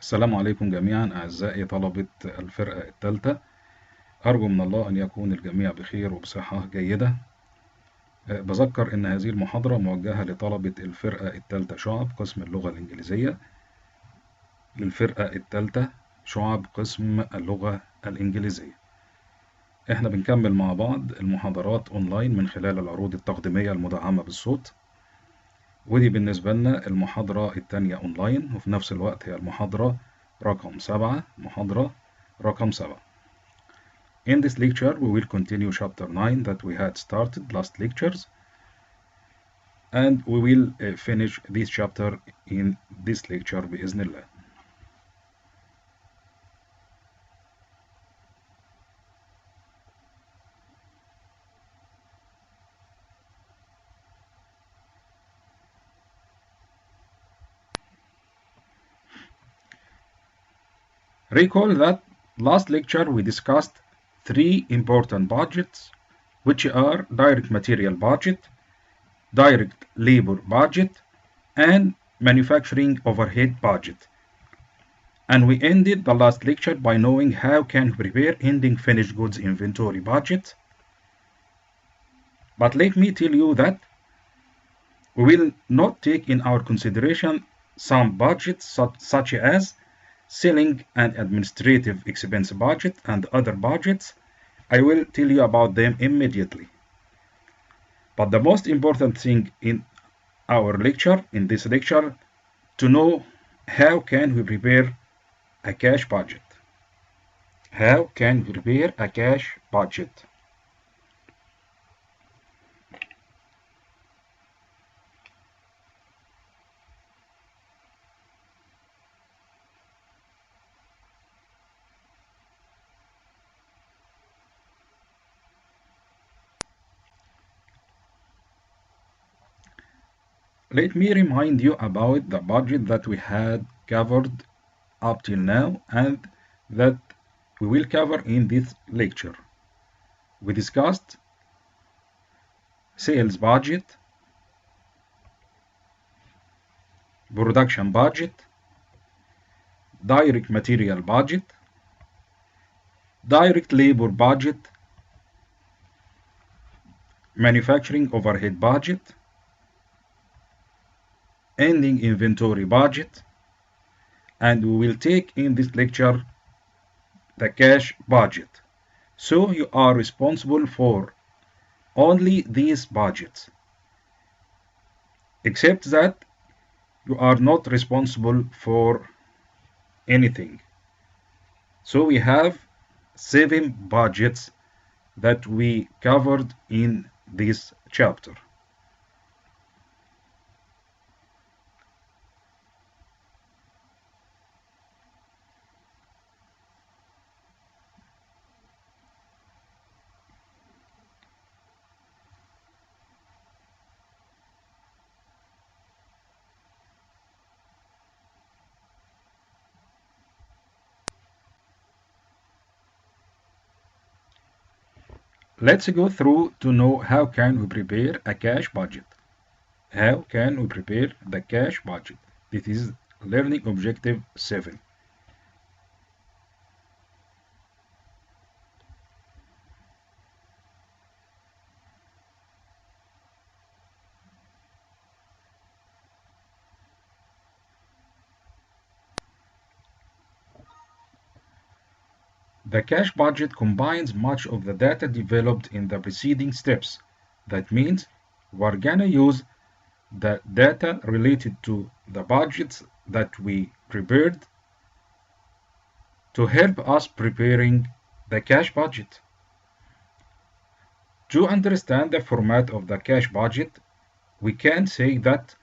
السلام عليكم جميعا أعزائي طلبة الفرقة الثالثة. أرجو من الله أن يكون الجميع بخير وبصحة جيدة. بذكر أن هذه المحاضرة موجهة لطلبة الفرقة الثالثة شعب قسم اللغة الإنجليزية، للفرقة الثالثة شعب قسم اللغة الإنجليزية. إحنا بنكمل مع بعض المحاضرات أونلاين من خلال العروض التقديمية المدعمة بالصوت، ودي بالنسبة لنا المحاضرة الثانية أونلاين، وفي نفس الوقت هي المحاضرة رقم 7. محاضرة رقم 7. In this lecture, we will continue chapter 9 that we had started last lectures, and we will finish this chapter in this lecture بإذن الله. Recall that last lecture we discussed three important budgets, which are direct material budget, direct labor budget, and manufacturing overhead budget. And we ended the last lecture by knowing how can we prepare ending finished goods inventory budget. But let me tell you that we will not take in our consideration some budgets such as selling and administrative expense budget and other budgets. I will tell you about them immediately. But the most important thing in this lecture, to know how can we prepare a cash budget. How can we prepare a cash budget? Let me remind you about the budget that we had covered up till now and that we will cover in this lecture. We discussed sales budget, production budget, direct material budget, direct labor budget, manufacturing overhead budget, ending inventory budget, and we will take in this lecture the cash budget. So you are responsible for only these budgets, except that you are not responsible for anything. So we have 7 budgets that we covered in this chapter. Let's go through to know how can we prepare a cash budget. How can we prepare the cash budget? This is learning objective 7. The cash budget combines much of the data developed in the preceding steps. That means we're gonna use the data related to the budgets that we prepared to help us preparing the cash budget. To understand the format of the cash budget, we can say that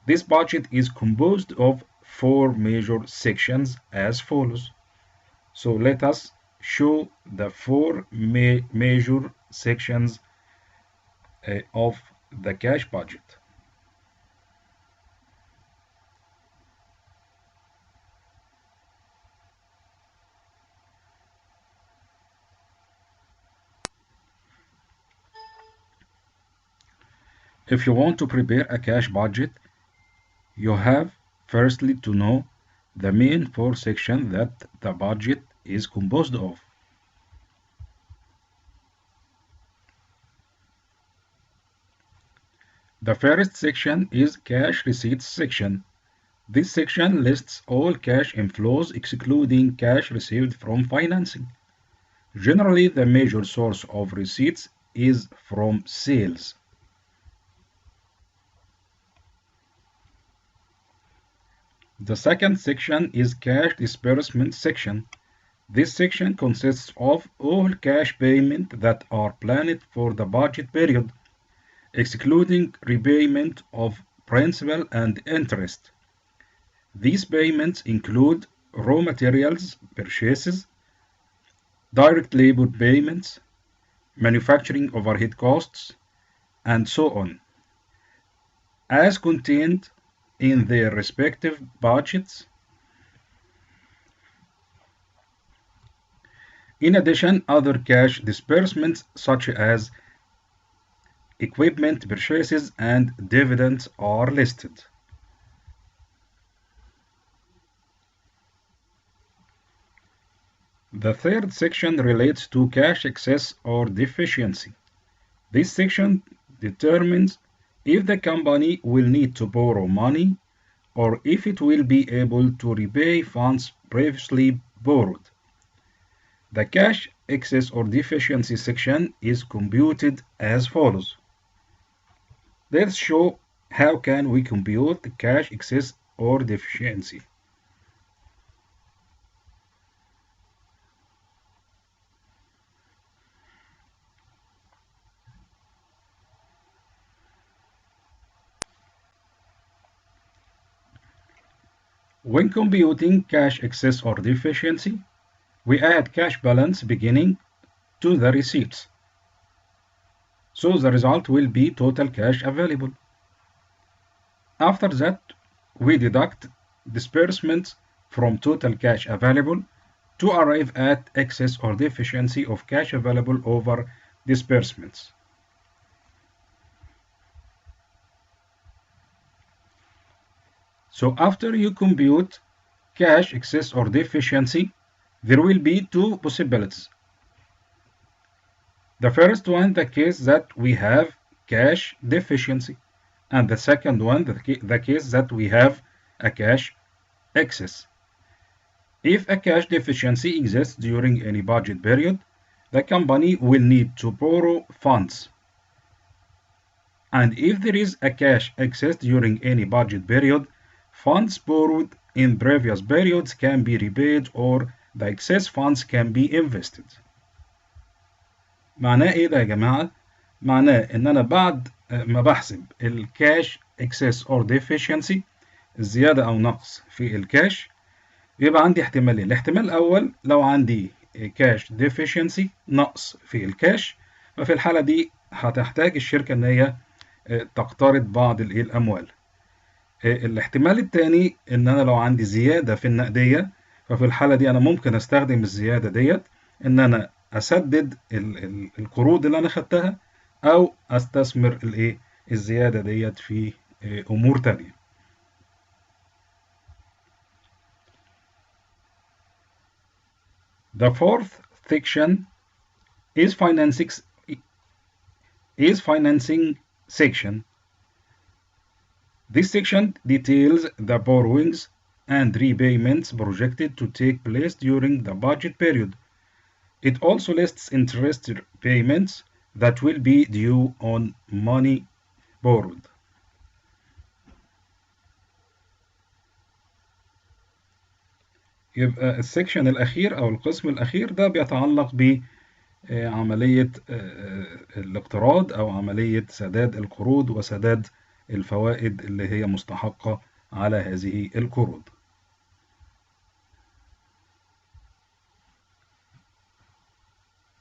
this budget is composed of 4 major sections as follows. So let us show the 4 major sections of the cash budget. If you want to prepare a cash budget, you have firstly to know the main four sections that the budget is composed of. The first section is cash receipts section. This section lists all cash inflows excluding cash received from financing. Generally, the major source of receipts is from sales. The second section is cash disbursement section. This section consists of all cash payments that are planned for the budget period, excluding repayment of principal and interest. These payments include raw materials purchases, direct labor payments, manufacturing overhead costs, and so on, as contained in their respective budgets. In addition, other cash disbursements such as equipment purchases and dividends are listed. The third section relates to cash excess or deficiency. This section determines if the company will need to borrow money or if it will be able to repay funds previously borrowed. The cash excess or deficiency section is computed as follows. Let's show how can we compute the cash excess or deficiency. When computing cash excess or deficiency, we add cash balance beginning to the receipts. So the result will be total cash available. After that, we deduct disbursements from total cash available to arrive at excess or deficiency of cash available over disbursements. So after you compute cash excess or deficiency, there will be two possibilities. The first one, the case that we have cash deficiency, and the second one, the case that we have a cash excess. If a cash deficiency exists during any budget period, the company will need to borrow funds. And if there is a cash excess during any budget period, funds borrowed in previous periods can be repaid or the excess funds can be invested. معناه ايه ده يا جماعة؟ معناه ان انا بعد ما بحسب الكاش excess or deficiency، الزيادة او نقص في الكاش، يبقى عندي احتمالين. الاحتمال الاول لو عندي كاش deficiency، نقص في الكاش، ففي الحالة دي هتحتاج الشركة ان هي تقترض بعض الاموال. الاحتمال الثاني ان انا لو عندي زيادة في النقدية، ففي الحالة دي انا ممكن استخدم الزيادة ديت ان انا اسدد القروض اللي انا خدتها او استثمر الزيادة ديت في امور تانية. The fourth section is financing section. This section details the borrowings and repayments projected to take place during the budget period. It also lists interest payments that will be due on money borrowed. يبقى السكشن الأخير أو القسم الأخير ده بيتعلق بعملية الاقتراض أو عملية سداد القروض وسداد الفوائد اللي هي مستحقة على هذه القروض.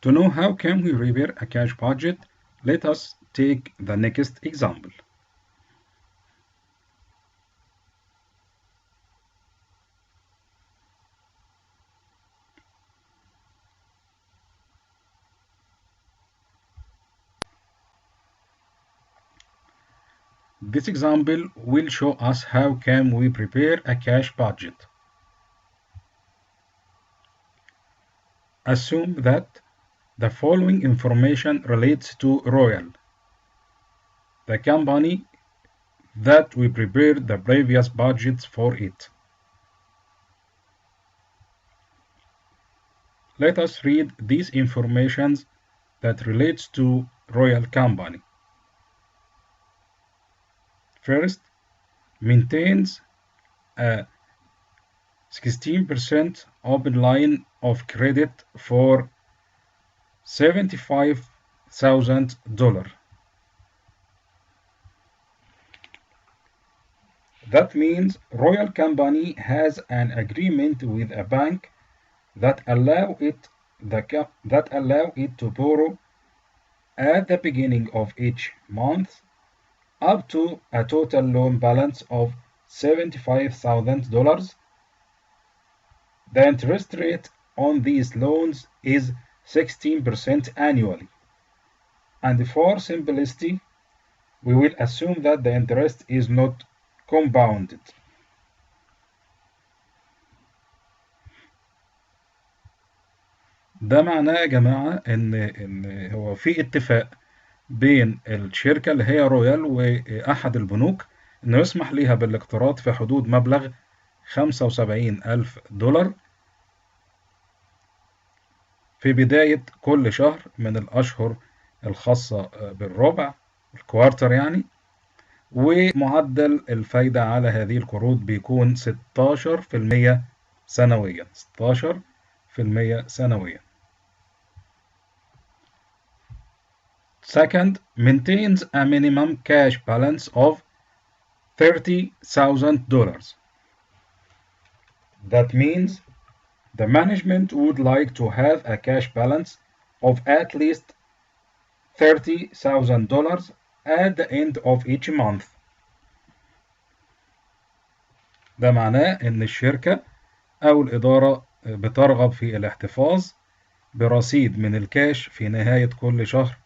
To know how can we prepare a cash budget, let us take the next example. This example will show us how can we prepare a cash budget. assume that the following information relates to Royal, the company that we prepared the previous budgets for it. Let us read these informations that relates to Royal Company. First, maintains a 16% open line of credit for $75,000. That means Royal Company has an agreement with a bank that allow it to borrow at the beginning of each month up to a total loan balance of $75,000. The interest rate on these loans is 16% annually. And for simplicity, we will assume that the interest is not compounded. ده معناه يا جماعة إن هو في اتفاق بين الشركة اللي هي رويال وأحد البنوك إنه يسمح ليها بالاقتراض في حدود مبلغ $75,000 في بداية كل شهر من الأشهر الخاصة بالربع الكوارتر يعني، ومعدل الفايدة على هذه القروض بيكون 16% سنويا. 16% سنويا. Second, maintains a minimum cash balance of $30,000. That means the management would like to have a cash balance of at least $30,000 at the end of each month. ده معناه إن الشركة أو الإدارة بترغب في الاحتفاظ برصيد من الكاش في نهاية كل شهر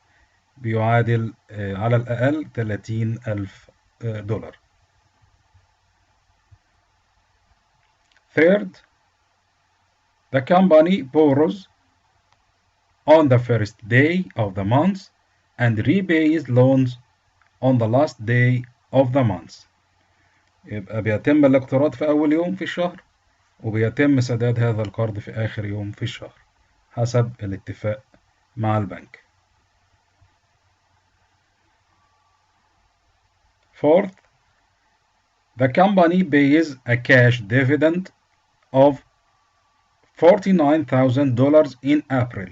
بيعادل على الأقل $30,000. Third, the company borrows on the first day of the month and repays loans on the last day of the month. يبقى بيتم الاقتراض في أول يوم في الشهر وبيتم سداد هذا القرض في آخر يوم في الشهر حسب الاتفاق مع البنك. Fourth, the company pays a cash dividend of $49,000 in April.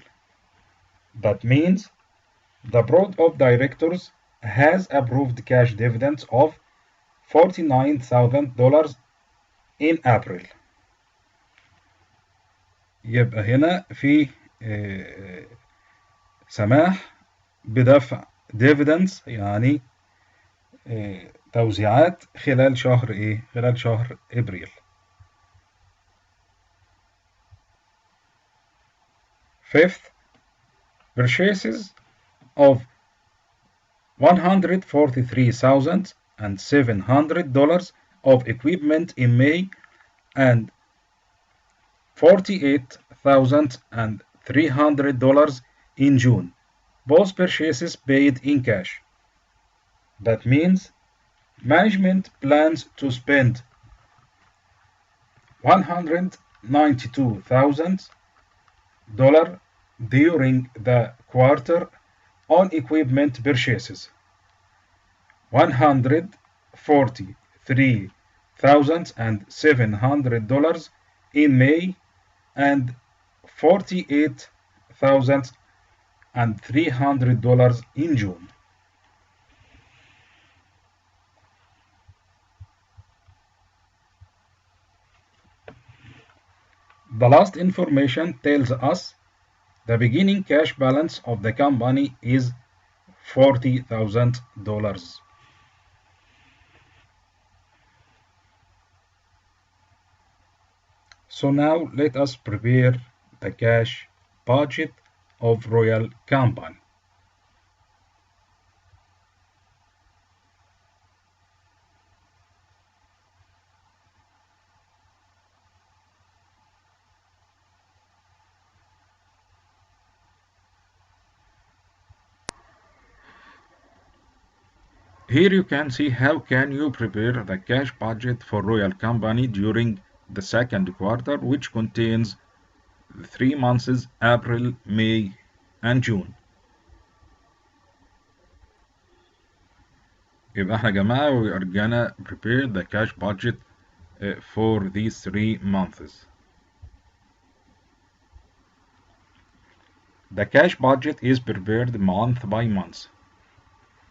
That means the board of directors has approved cash dividends of $49,000 in April. يبقى هنا في سماح بدفع dividends يعني توزيعات خلال شهر خلال شهر ابريل. Fifth, purchases of $143,700 of equipment in May and $48,300 in June. Both purchases paid in cash. That means management plans to spend $192,000 during the quarter on equipment purchases, $143,700 in May and $48,300 in June. The last information tells us the beginning cash balance of the company is $40,000. So now let us prepare the cash budget of Royal Company. Here you can see how can you prepare the cash budget for Royal Company during the second quarter, which contains the 3 months April, May, and June. يبقى احنا يا جماعة we are gonna prepare the cash budget for these 3 months. The cash budget is prepared month by month.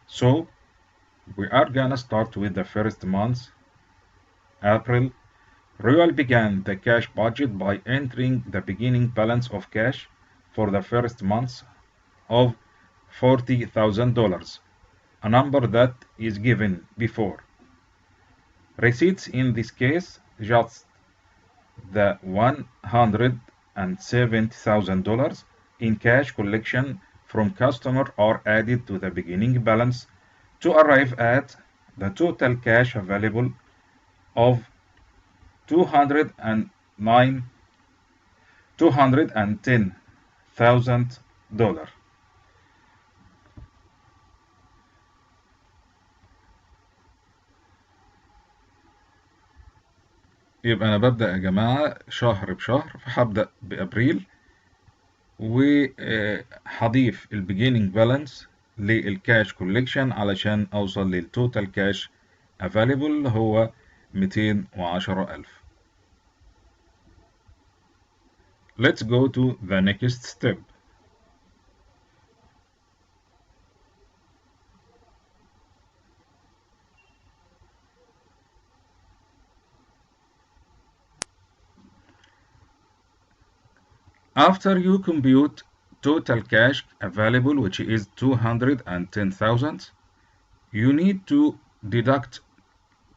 So we are gonna start with the first month, April. Royal began the cash budget by entering the beginning balance of cash for the first month of $40,000, a number that is given before. Receipts in this case, just the $170,000 in cash collection from customer are added to the beginning balance to arrive at the total cash available of $210,000. يبقى أنا ببدأ يا جماعة شهر بشهر، فهبدأ بأبريل وهضيف البيجيننج بالانس للكاش كوليكشن علشان أوصل للتوتال كاش افيلبل هو 210,000. Let's go to the next step. After you compute total cash available, which is 210,000, you need to deduct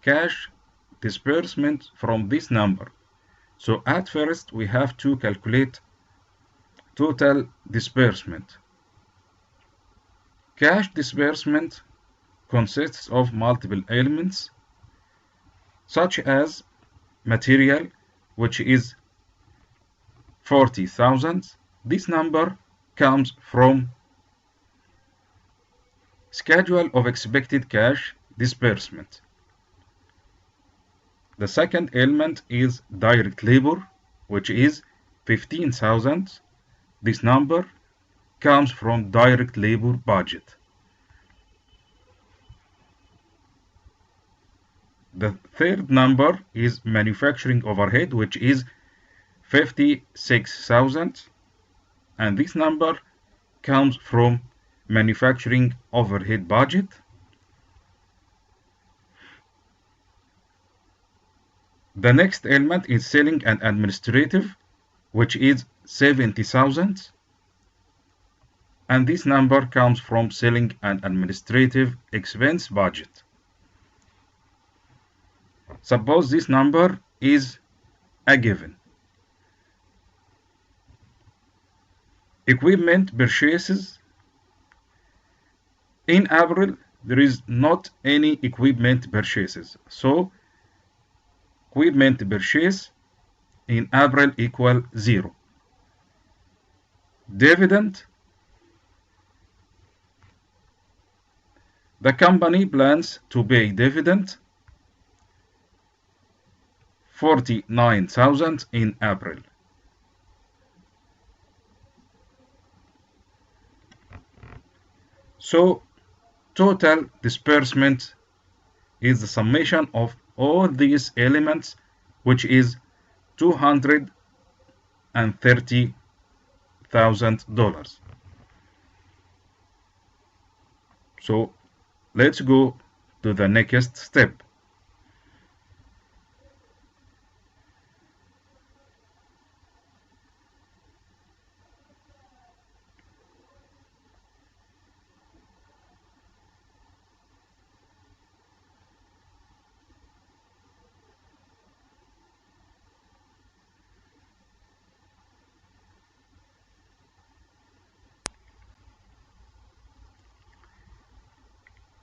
cash disbursement from this number. So at first we have to calculate total disbursement. Cash disbursement consists of multiple elements such as material, which is 40,000. This number comes from schedule of expected cash disbursement. The second element is direct labor, which is 15,000. This number comes from direct labor budget. The third number is manufacturing overhead, which is 56,000, and this number comes from manufacturing overhead budget. The next element is selling and administrative, which is 70,000, and this number comes from selling and administrative expense budget. Suppose this number is a given. Equipment purchases. In April, there is not any equipment purchases. So, equipment purchase in April equal 0. Dividend. The company plans to pay dividend 49,000 in April. So total disbursement is the summation of all these elements, which is $230,000. So let's go to the next step.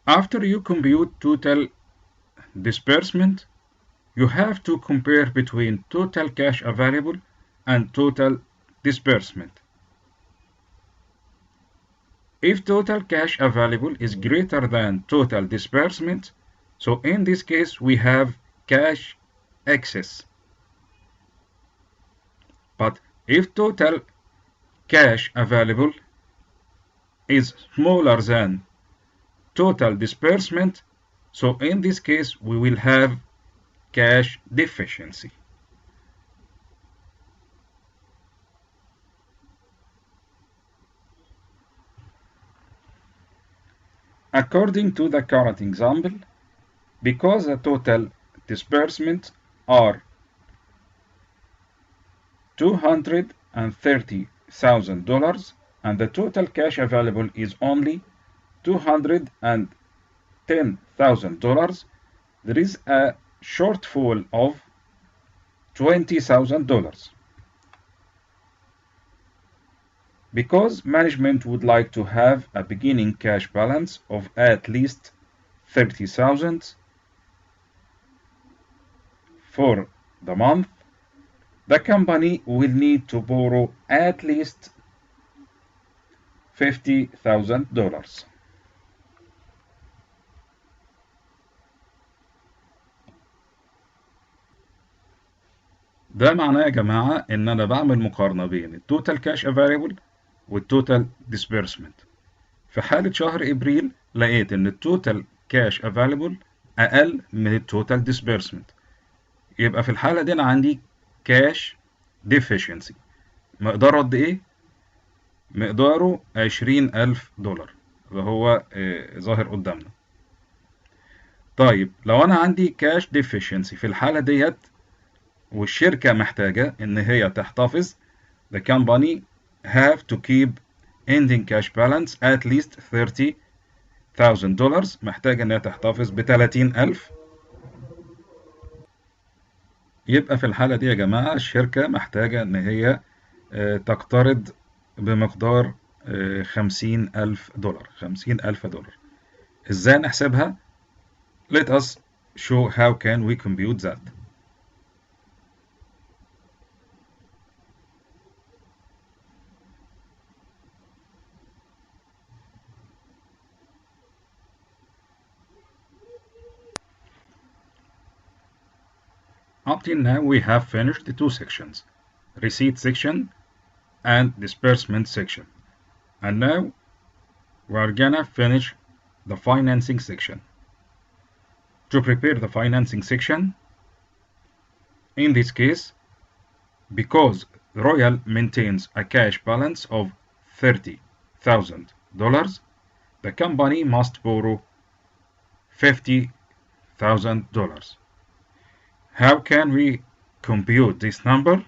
After you compute total disbursement, you have to compare between total cash available and total disbursement. if total cash available is greater than total disbursement, so in this case we have cash excess. But if total cash available is smaller than total disbursement, so in this case we will have cash deficiency. According to the current example, because the total disbursement are $230,000 and the total cash available is only $210,000, there is a shortfall of $20,000. Because management would like to have a beginning cash balance of at least $30,000 for the month, the company will need to borrow at least $50,000. ده معناه يا جماعة إن أنا بعمل مقارنة بين التوتال كاش افيلبل والتوتال ديسبيرسمنت. في حالة شهر إبريل لقيت إن التوتال كاش افيلبل أقل من التوتال ديسبيرسمنت، يبقى في الحالة دي أنا عندي كاش ديفيشنسي. مقداره قد إيه؟ مقداره $20,000 اللي هو ظاهر قدامنا. طيب لو أنا عندي كاش ديفيشنسي في الحالة ديت والشركة محتاجة إن هي تحتفظ، the company have to keep ending cash balance at least $30,000. محتاجة إن هي تحتفظ ب30,000. يبقى في الحالة دي يا جماعة الشركة محتاجة إن هي تقترض بمقدار $50,000. إزاي نحسبها؟ Let us show how can we compute that. Up till now we have finished the two sections, receipt section and disbursement section. And now we're gonna finish the financing section. To prepare the financing section, in this case, because Royal maintains a cash balance of $30,000, the company must borrow $50,000. How can we compute this number?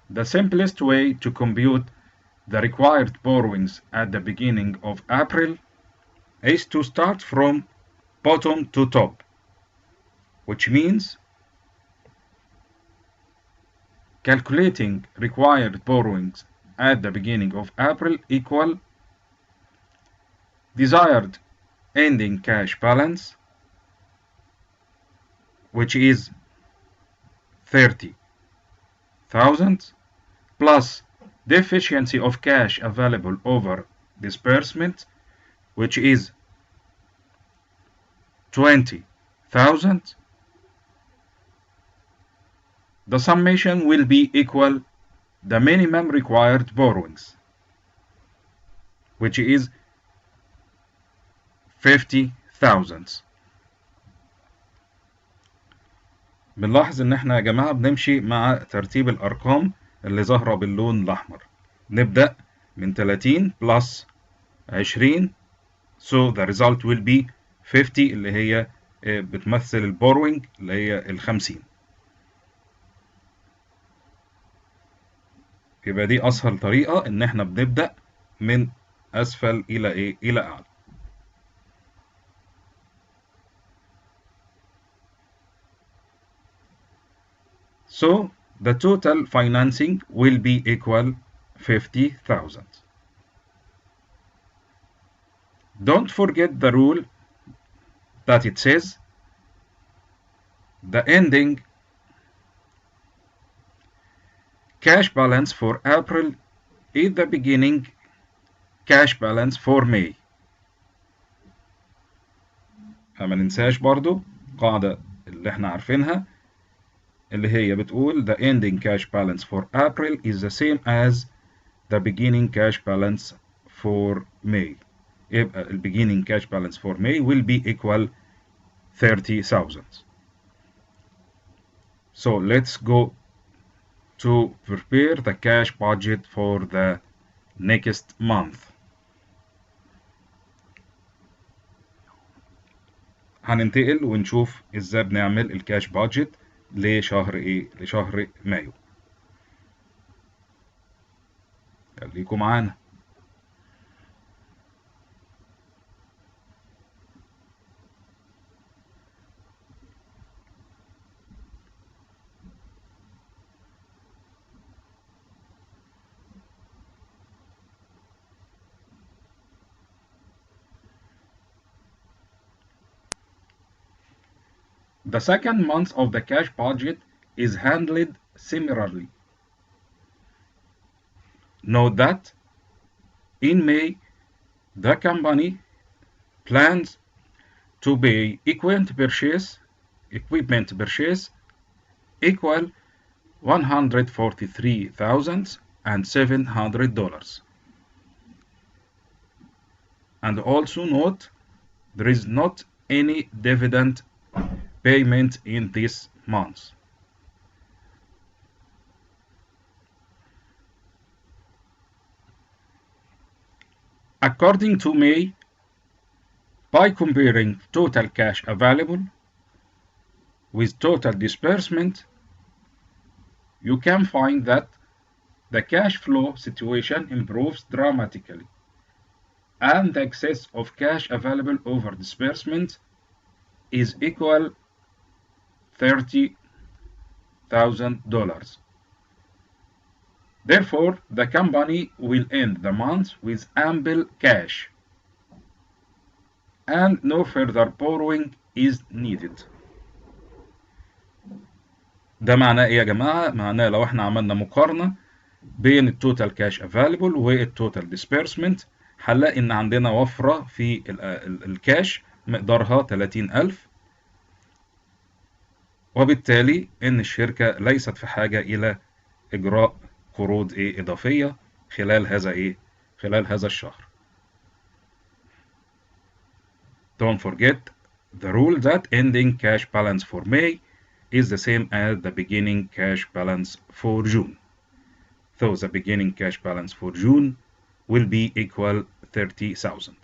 The simplest way to compute the required borrowings at the beginning of April is to start from bottom to top, which means calculating required borrowings at the beginning of April equal desired ending cash balance, which is 30,000, plus deficiency of cash available over disbursement, which is 20,000. The summation will be equal the minimum required borrowings, which is 50,000. بنلاحظ ان احنا يا جماعة بنمشي مع ترتيب الارقام اللي ظاهرة باللون الاحمر. نبدأ من 30 plus 20، so the result will be 50 اللي هي بتمثل البوروينج اللي هي 50. يبقى دي اسهل طريقة ان احنا بنبدأ من اسفل الى ايه؟ الى اعلى. So the total financing will be equal 50,000. Don't forget the rule that it says the ending cash balance for April is the beginning cash balance for May. فما ننساش برضو قاعدة اللي احنا عارفينها اللي هي بتقول the ending cash balance for April is the same as the beginning cash balance for May. يبقى ال beginning cash balance for May will be equal 30,000. So let's go to prepare the cash budget for the next month. هننتقل ونشوف ازاي بنعمل الكاش بادجت لشهر ايه؟ لشهر مايو. خليكم معانا. The second month of the cash budget is handled similarly. Note that in May, the company plans to pay equipment purchase equal $143,700. And also note there is not any dividend payment in this month. According to May, by comparing total cash available with total disbursement, you can find that the cash flow situation improves dramatically, and the excess of cash available over disbursement is equal $30,000. Therefore, the company will end the month with ample cash, and no further borrowing is needed. ده معناه ايه يا جماعة؟ معناه لو احنا عملنا مقارنة بين التوتال كاش افيلبل والتوتال ديسبيرسمنت هنلاقي ان عندنا وفرة في الكاش مقدارها 30,000، وبالتالي ان الشركة ليست في حاجة الى اجراء قروض اضافية خلال هذا الشهر. Don't forget the rule that ending cash balance for May is the same as the beginning cash balance for June. So the beginning cash balance for June will be equal 30,000.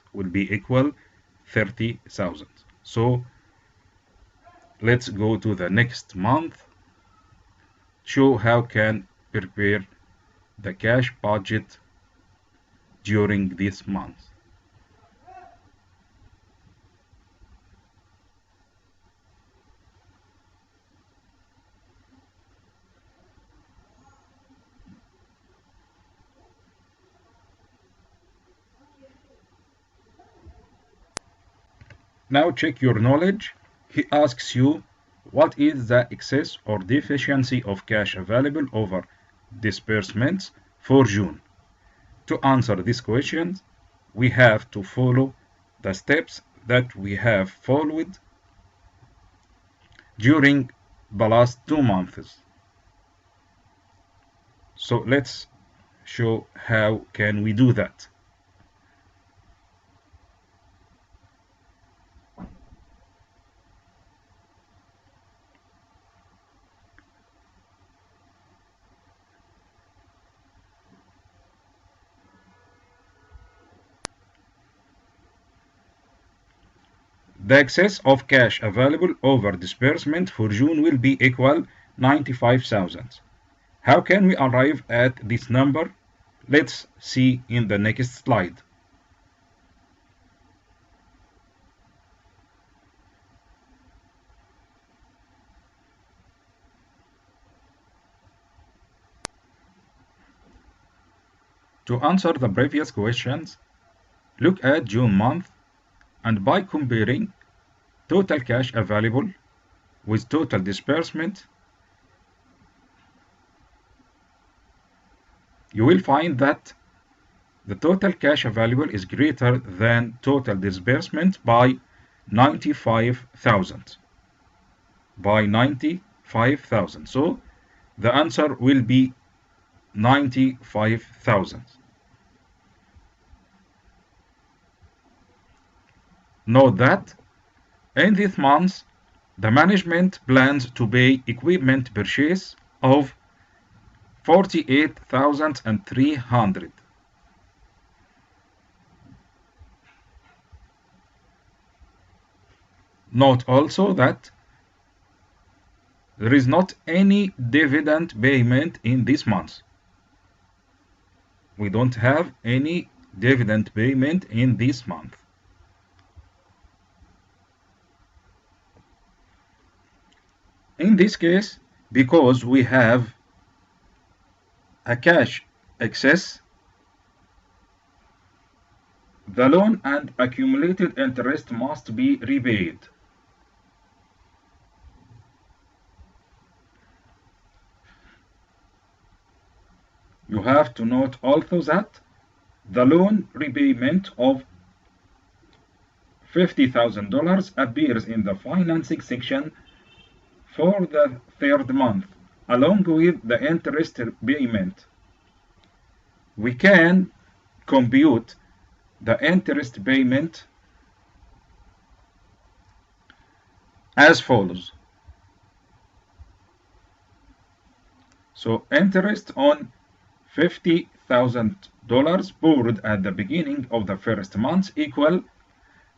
So let's go to the next month. Show how can prepare the cash budget during this month. Now check your knowledge. He asks you, what is the excess or deficiency of cash available over disbursements for June? To answer this question, we have to follow the steps that we have followed during the last 2 months. So let's show how can we do that. The excess of cash available over disbursement for June will be equal 95,000. How can we arrive at this number? Let's see in the next slide. To answer the previous questions, look at June month, and by comparing total cash available with total disbursement, you will find that the total cash available is greater than total disbursement by 95,000. By 95,000. So the answer will be 95,000. Note that in this month, the management plans to pay equipment purchase of 48,300. Note also that there is not any dividend payment in this month. We don't have any dividend payment in this month. In this case, because we have a cash excess, the loan and accumulated interest must be repaid. You have to note also that the loan repayment of $50,000 appears in the financing section for the third month, along with the interest payment. We can compute the interest payment as follows. So interest on $50,000 borrowed at the beginning of the first month equal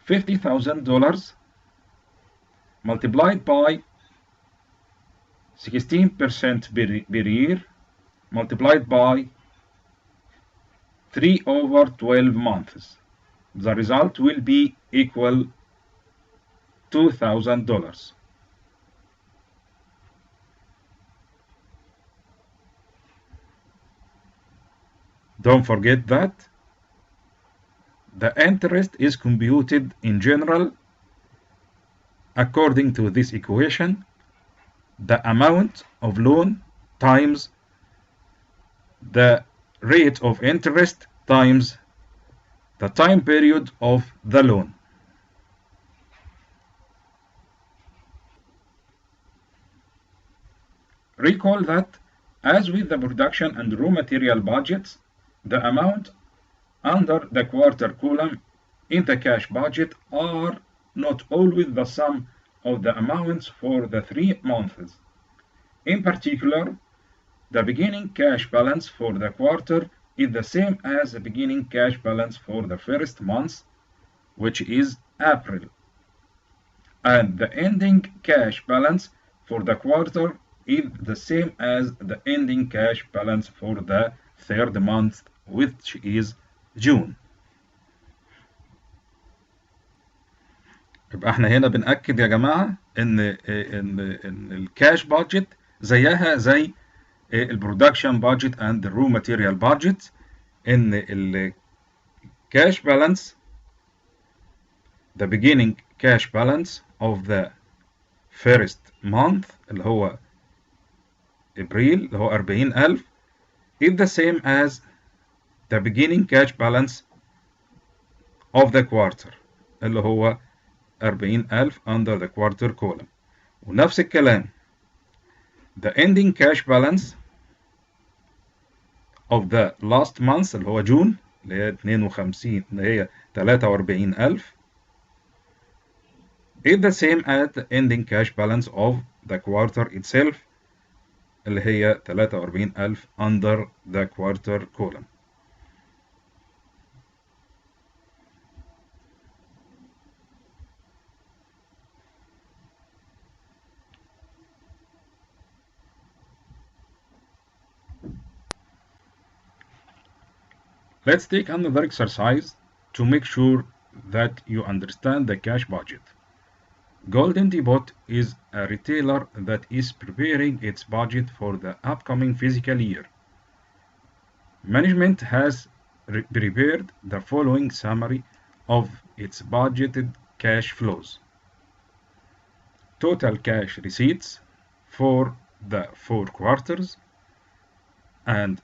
$50,000 multiplied by 16% per year multiplied by 3 over 12 months. The result will be equal $2,000. Don't forget that the interest is computed in general according to this equation: the amount of loan times the rate of interest times the time period of the loan. Recall that, as with the production and raw material budgets, the amount under the quarter column in the cash budget are not always the sum of the amounts for the 3 months. In particular, the beginning cash balance for the quarter is the same as the beginning cash balance for the first month, which is April, and the ending cash balance for the quarter is the same as the ending cash balance for the third month, which is June. يبقى احنا هنا بنأكد يا جماعة ان الكاش بادجت زيها زي البرودكشن بادجت and the raw material budget، ان الكاش بالانس the beginning cash balance of the first month اللي هو ابريل اللي هو 40,000 is the same as the beginning cash balance of the quarter اللي هو 40,000 under the quarter column. ونفس الكلام the ending cash balance of the last month اللي هو جون اللي هي 52 اللي هي 43,000 is the same as the ending cash balance of the quarter itself اللي هي 43,000 under the quarter column. Let's take another exercise to make sure that you understand the cash budget. Golden Depot is a retailer that is preparing its budget for the upcoming fiscal year. Management has prepared the following summary of its budgeted cash flows. Total cash receipts for the 4 quarters and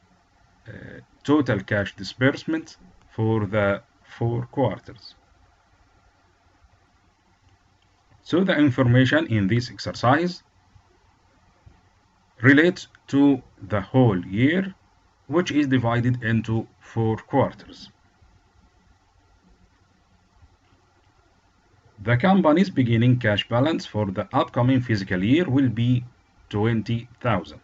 total cash disbursement for the 4 quarters. So the information in this exercise relates to the whole year, which is divided into 4 quarters. The company's beginning cash balance for the upcoming fiscal year will be 20,000.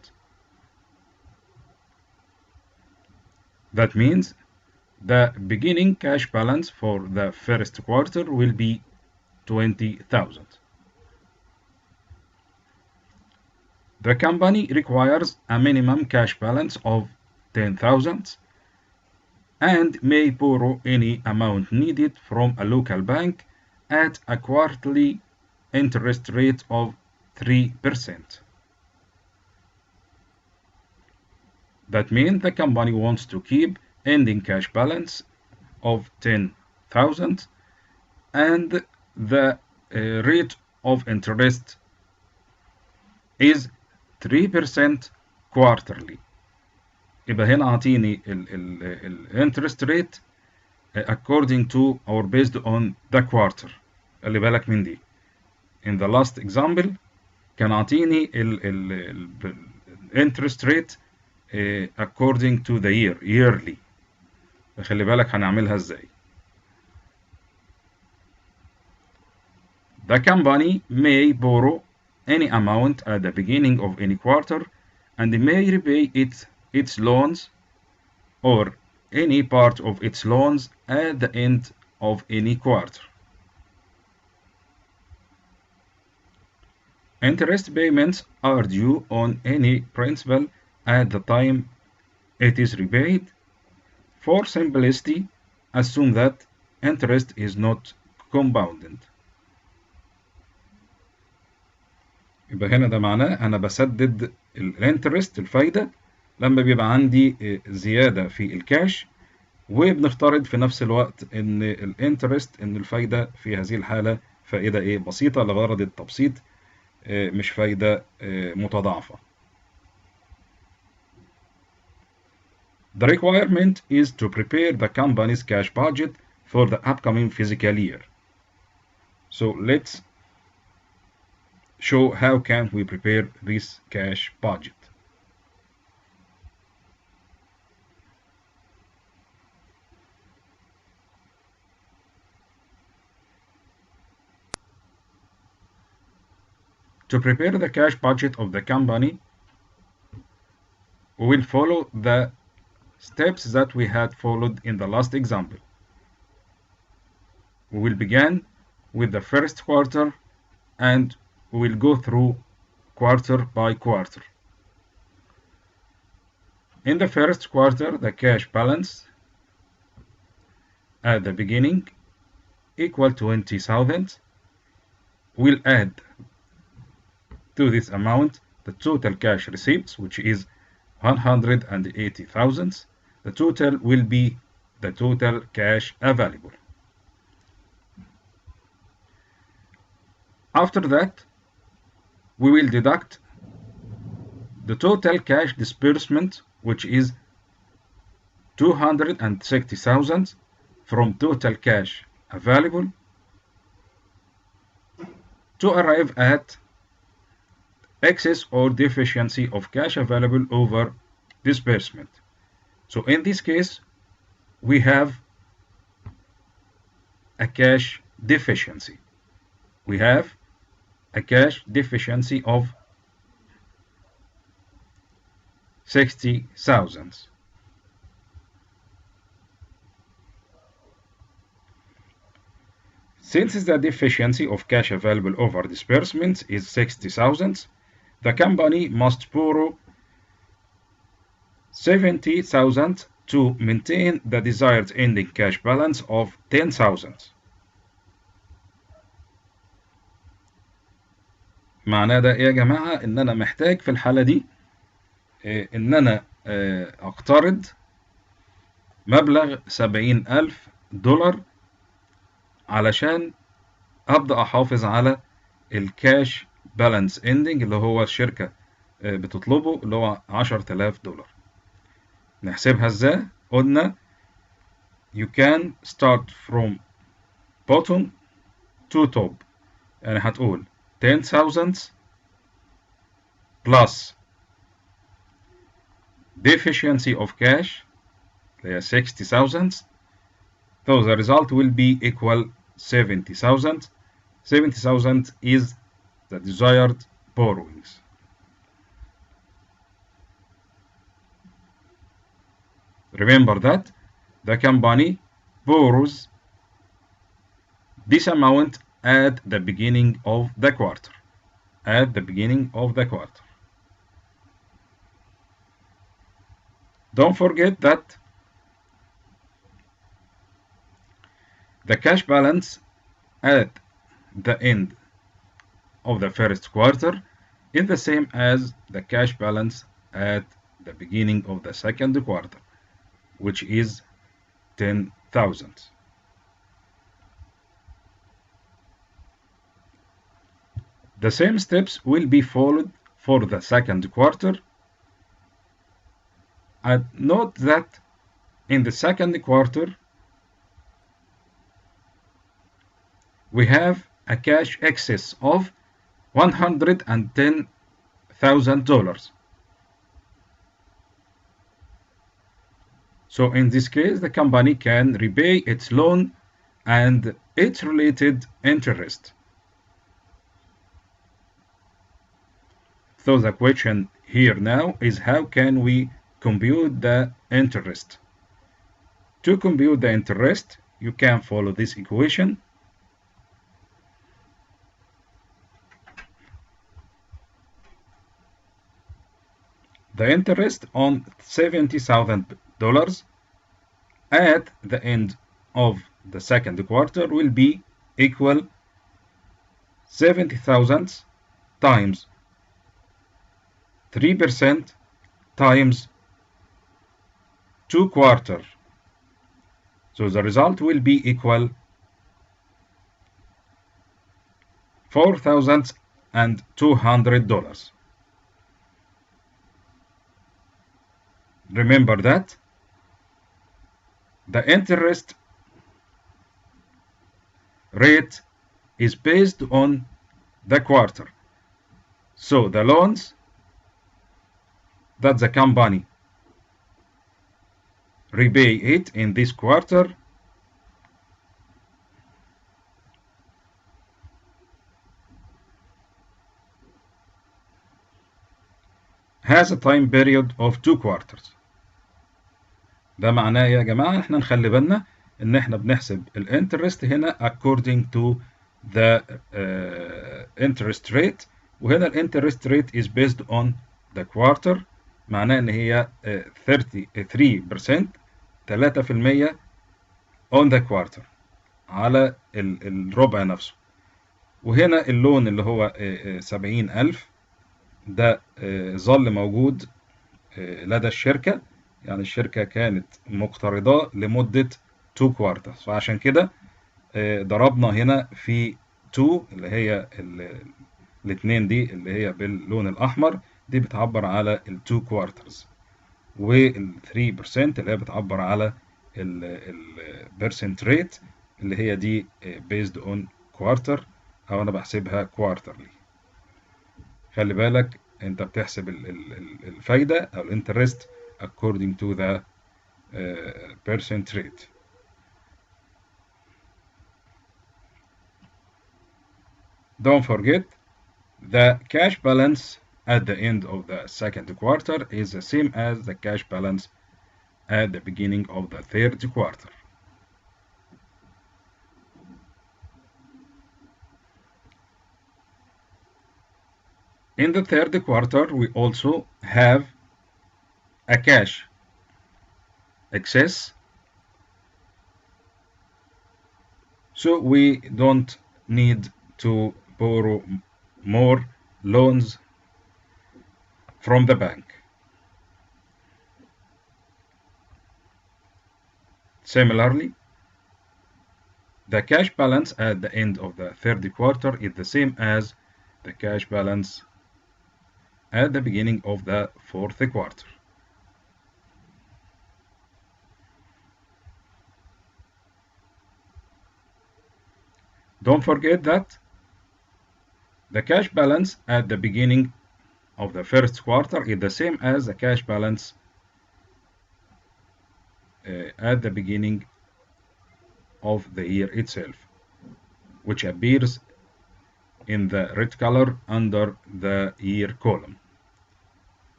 That means the beginning cash balance for the first quarter will be 20,000. The company requires a minimum cash balance of 10,000 and may borrow any amount needed from a local bank at a quarterly interest rate of 3%. That means the company wants to keep ending cash balance of 10,000 and the rate of interest is 3% quarterly. يبقى هنا أعطيني interest rate according to or based on the quarter. خلي بالك من دي. In the last example كان أعطيني interest rate according to the year, yearly. خلي بالك هنعملها ازاي. The company may borrow any amount at the beginning of any quarter and may repay its loans or any part of its loans at the end of any quarter. Interest payments are due on any principal at the time it is repaid. For simplicity, assume that interest is not compounded. يبقى هنا ده معناه أنا بسدد الانترست الفايدة لما بيبقى عندي زيادة في الكاش، وبنفترض في نفس الوقت إن الانترست إن الفايدة في هذه الحالة فائدة بسيطة لغرض التبسيط، مش فايدة متضاعفة. The requirement is to prepare the company's cash budget for the upcoming fiscal year. So let's show how can we prepare this cash budget. To prepare the cash budget of the company, we will follow the steps that we had followed in the last example. We will begin with the first quarter and we will go through quarter by quarter. In the first quarter, the cash balance at the beginning equal 20,000. We'll add to this amount the total cash receipts, which is 180,000. The total will be the total cash available. After that, we will deduct the total cash disbursement, which is 260,000 from total cash available to arrive at excess or deficiency of cash available over disbursement. So in this case, we have a cash deficiency. We have a cash deficiency of 60,000. Since the deficiency of cash available over disbursements is 60,000, the company must borrow 70,000 to maintain the desired ending cash balance of 10,000. معناه ده يا جماعة إن أنا محتاج في الحالة دي إن أنا أقترض مبلغ 70,000 دولار علشان أبدأ أحافظ على الكاش بالانس اندنج اللي هو الشركة بتطلبه، اللي هو 10,000 دولار. نحسبها ازاي؟ قلنا you can start from bottom to top، يعني هتقول 10,000 plus deficiency of cash اللي هي 60,000، so the result will be equal 70,000. 70,000 is the desired borrowings. Remember that the company borrows this amount at the beginning of the quarter. At the beginning of the quarter. Don't forget that the cash balance at the end of the first quarter is the same as the cash balance at the beginning of the second quarter, which is 10,000. The same steps will be followed for the second quarter. And note that in the second quarter we have a cash excess of $110,000. So in this case, the company can repay its loan and its related interest. So the question here now is, how can we compute the interest? To compute the interest, you can follow this equation. The interest on $70,000 at the end of the second quarter will be equal 70,000 times 3% times 2 quarters. So the result will be equal $4,200. Remember that the interest rate is based on the quarter. So the loans that the company repay it in this quarter has a time period of 2 quarters. ده معناه يا جماعة احنا نخلي بالنا ان احنا بنحسب الانترست هنا according to the interest rate، وهنا الانترست rate is based on the quarter، معناه ان هي 3% 3% on the quarter على الربع نفسه. وهنا اللون اللي هو 70,000 ده ظل موجود لدى الشركة، يعني الشركة كانت مقترضة لمدة 2 quarters، فعشان كده ضربنا هنا في 2 اللي هي الاثنين دي اللي هي باللون الأحمر، دي بتعبر على ال 2 quarters، وال 3% اللي هي بتعبر على ال percent rate اللي هي دي based on quarter، أو أنا بحسبها quarterly. خلي بالك أنت بتحسب الفايدة أو الانترست according to the percent rate. Don't forget, the cash balance at the end of the second quarter is the same as the cash balance at the beginning of the third quarter. In the third quarter, we also have a cash excess, so we don't need to borrow more loans from the bank. Similarly, the cash balance at the end of the third quarter is the same as the cash balance at the beginning of the fourth quarter. Don't forget that the cash balance at the beginning of the first quarter is the same as the cash balance at the beginning of the year itself, which appears in the red color under the year column.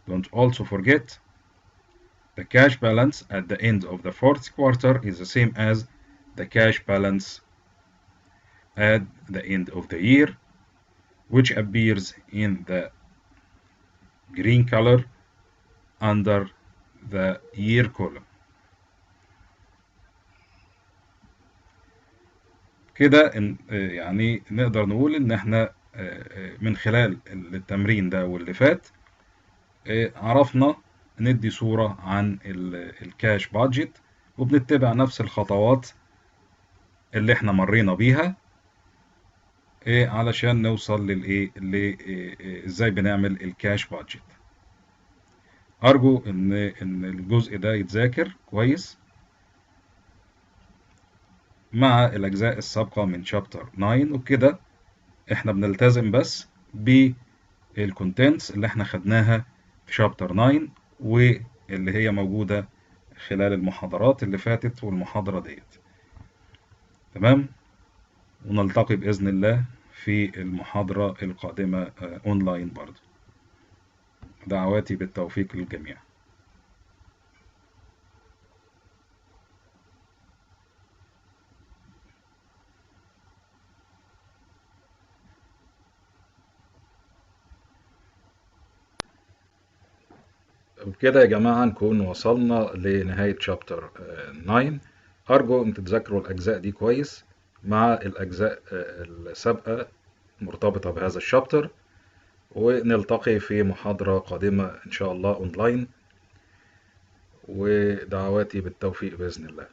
Don't also forget the cash balance at the end of the fourth quarter is the same as the cash balance at the end of the year, which appears in the green color under the year column. كده يعني نقدر نقول ان احنا من خلال التمرين ده واللي فات عرفنا ندي صورة عن الكاش بادجت، وبنتبع نفس الخطوات اللي احنا مرينا بيها علشان نوصل للايه ازاي بنعمل الكاش بادجت. ارجو ان الجزء ده يتذاكر كويس مع الاجزاء السابقة من شابتر 9، وكده احنا بنلتزم بس بالكونتنتس اللي احنا خدناها في شابتر 9 واللي هي موجودة خلال المحاضرات اللي فاتت والمحاضرة ديت. تمام، ونلتقي بإذن الله في المحاضرة القادمة أونلاين برضه. دعواتي بالتوفيق للجميع. وبكده يا جماعة نكون وصلنا لنهاية شابتر 9. أرجو أن تتذكروا الأجزاء دي كويس مع الأجزاء السابقة مرتبطة بهذا الشابتر، ونلتقي في محاضرة قادمة إن شاء الله أونلاين، ودعواتي بالتوفيق بإذن الله.